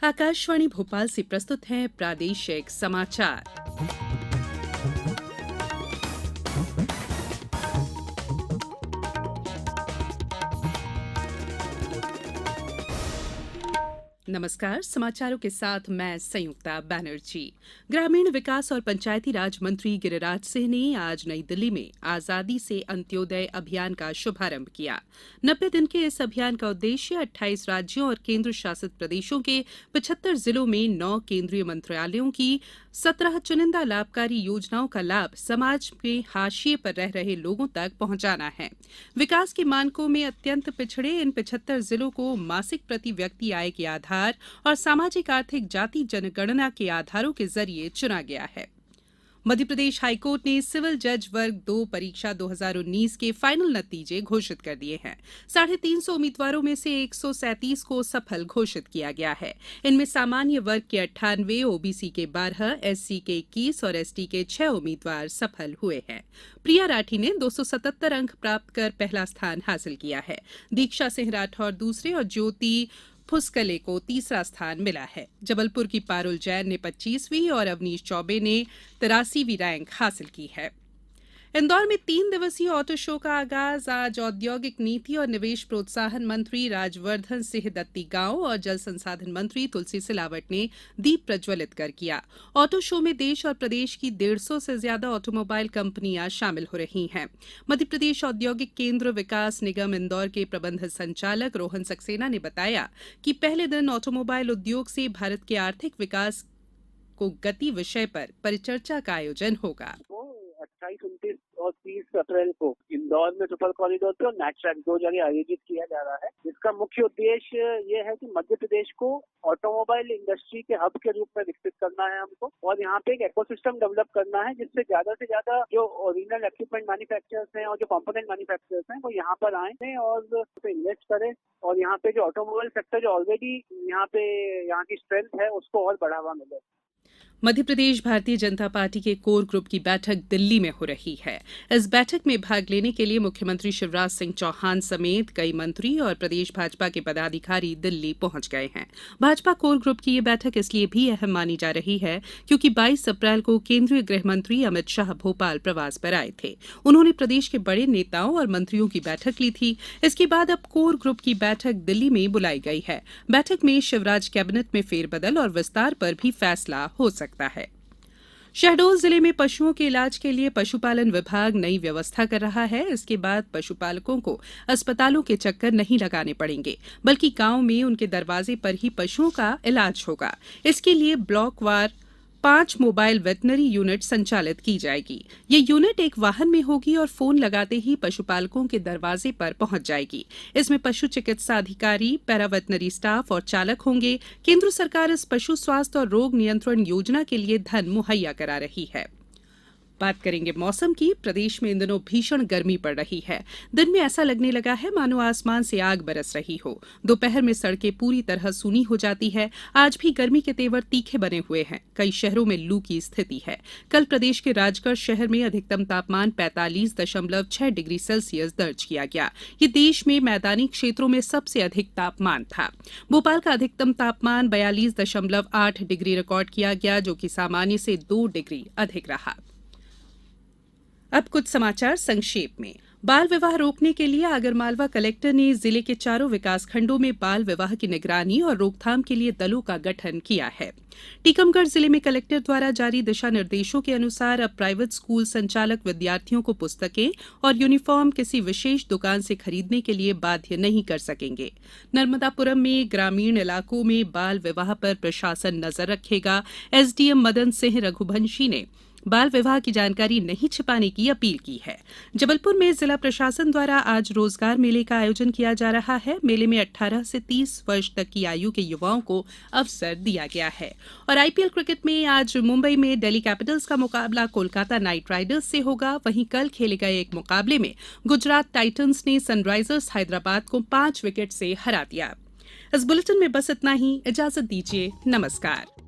आकाशवाणी भोपाल से प्रस्तुत हैं प्रादेशिक समाचार। नमस्कार, समाचारों के साथ मैं संयुक्ता बैनर्जी। ग्रामीण विकास और पंचायती राज मंत्री गिरिराज सिंह ने आज नई दिल्ली में आजादी से अंत्योदय अभियान का शुभारंभ किया। 90 दिन के इस अभियान का उद्देश्य 28 राज्यों और केंद्र शासित प्रदेशों के 75 जिलों में 9 केंद्रीय मंत्रालयों की 17 चुनिंदा लाभकारी योजनाओं का लाभ समाज में हाशिए पर रह रहे लोगों तक पहुंचाना है। विकास के मानकों में अत्यंत पिछड़े इन 75 जिलों को मासिक प्रति व्यक्ति आय के आधार और सामाजिक आर्थिक जाति जनगणना के आधारों के जरिए चुना गया है। मध्यप्रदेश हाईकोर्ट ने सिविल जज वर्ग 2 परीक्षा 2019 के फाइनल नतीजे घोषित कर दिए हैं। 350 उम्मीदवारों में से 137 को सफल घोषित किया गया है। इनमें सामान्य वर्ग के 98, ओबीसी के 12, एससी के 21 और एसटी के 6 उम्मीदवार सफल हुए हैं। प्रिया राठी ने 277 अंक प्राप्त कर पहला स्थान हासिल किया है। दीक्षा सिंह राठौर दूसरे और ज्योति फुस्कले को तीसरा स्थान मिला है। जबलपुर की पारुल जैन ने 25वीं और अवनीश चौबे ने 83वीं रैंक हासिल की है। इंदौर में 3 दिवसीय ऑटो शो का आगाज आज औद्योगिक नीति और निवेश प्रोत्साहन मंत्री राजवर्धन सिंह दत्तीगांव और जल संसाधन मंत्री तुलसी सिलावट ने दीप प्रज्वलित कर किया। ऑटो शो में देश और प्रदेश की 150 से ज्यादा ऑटोमोबाइल कंपनियां शामिल हो रही हैं। मध्यप्रदेश औद्योगिक केंद्र विकास निगम इंदौर के प्रबंध संचालक रोहन सक्सेना ने बताया कि पहले दिन ऑटोमोबाइल उद्योग से भारत के आर्थिक विकास को गति विषय पर परिचर्चा का आयोजन होगा। 28, 29 और 30 अप्रैल को इंदौर में सुपर कॉरिडोर पे और नेटट्रैक 2 जगह आयोजित किया जा रहा है। इसका मुख्य उद्देश्य ये है कि मध्य प्रदेश को ऑटोमोबाइल इंडस्ट्री के हब के रूप में विकसित करना है हमको, और यहाँ पे एक इकोसिस्टम डेवलप करना है जिससे ज्यादा से ज्यादा जो ओरिजिनल इक्विपमेंट मैन्युफैक्चरर्स हैं और जो कंपोनेंट मैन्युफैक्चरर्स हैं वो यहाँ पर आए और इन्वेस्ट करें, और यहाँ पे जो ऑटोमोबाइल सेक्टर जो ऑलरेडी यहाँ की स्ट्रेंथ है उसको और बढ़ावा मिले। मध्यप्रदेश भारतीय जनता पार्टी के कोर ग्रुप की बैठक दिल्ली में हो रही है। इस बैठक में भाग लेने के लिए मुख्यमंत्री शिवराज सिंह चौहान समेत कई मंत्री और प्रदेश भाजपा के पदाधिकारी दिल्ली पहुंच गए हैं। भाजपा कोर ग्रुप की ये बैठक इसलिए भी अहम मानी जा रही है क्योंकि 22 अप्रैल को केंद्रीय गृह मंत्री अमित शाह भोपाल प्रवास पर आए थे। उन्होंने प्रदेश के बड़े नेताओं और मंत्रियों की बैठक ली थी। इसके बाद अब कोर ग्रुप की बैठक दिल्ली में बुलाई गई है। बैठक में शिवराज कैबिनेट में फेरबदल और विस्तार पर भी फैसला हो सकता है। शहडोल जिले में पशुओं के इलाज के लिए पशुपालन विभाग नई व्यवस्था कर रहा है। इसके बाद पशुपालकों को अस्पतालों के चक्कर नहीं लगाने पड़ेंगे, बल्कि गांव में उनके दरवाजे पर ही पशुओं का इलाज होगा। इसके लिए ब्लॉकवार 5 मोबाइल वेटनरी यूनिट संचालित की जाएगी। ये यूनिट एक वाहन में होगी और फोन लगाते ही पशुपालकों के दरवाजे पर पहुंच जाएगी। इसमें पशु चिकित्सा अधिकारी, पैरा वेटनरी स्टाफ और चालक होंगे। केंद्र सरकार इस पशु स्वास्थ्य और रोग नियंत्रण योजना के लिए धन मुहैया करा रही है। बात करेंगे मौसम की। प्रदेश में इन दिनों भीषण गर्मी पड़ रही है। दिन में ऐसा लगने लगा है मानो आसमान से आग बरस रही हो। दोपहर में सड़कें पूरी तरह सूनी हो जाती है। आज भी गर्मी के तेवर तीखे बने हुए हैं। कई शहरों में लू की स्थिति है। कल प्रदेश के राजगढ़ शहर में अधिकतम तापमान 45.6 डिग्री सेल्सियस दर्ज किया गया। ये देश में मैदानी क्षेत्रों में सबसे अधिक तापमान था। भोपाल का अधिकतम तापमान 42.8 डिग्री रिकॉर्ड किया गया, जो कि सामान्य से 2 डिग्री अधिक रहा। अब कुछ समाचार संक्षेप में। बाल विवाह रोकने के लिए आगरमालवा कलेक्टर ने जिले के 4 विकासखंडों में बाल विवाह की निगरानी और रोकथाम के लिए दलों का गठन किया है। टीकमगढ़ जिले में कलेक्टर द्वारा जारी दिशा निर्देशों के अनुसार अब प्राइवेट स्कूल संचालक विद्यार्थियों को पुस्तकें और यूनिफॉर्म किसी विशेष दुकान से खरीदने के लिए बाध्य नहीं कर सकेंगे। नर्मदापुरम में ग्रामीण इलाकों में बाल विवाह पर प्रशासन नजर रखेगा। एसडीएम मदन सिंह रघुवंशी ने बाल विवाह की जानकारी नहीं छिपाने की अपील की है। जबलपुर में जिला प्रशासन द्वारा आज रोजगार मेले का आयोजन किया जा रहा है। मेले में 18 से 30 वर्ष तक की आयु के युवाओं को अवसर दिया गया है। और आईपीएल क्रिकेट में आज मुंबई में दिल्ली कैपिटल्स का मुकाबला कोलकाता नाइट राइडर्स से होगा। वहीं कल खेले गए एक मुकाबले में गुजरात टाइटंस ने सनराइजर्स हैदराबाद को 5 विकेट से हरा दिया। इस बुलेटिन में बस इतना ही। इजाजत दीजिए। नमस्कार।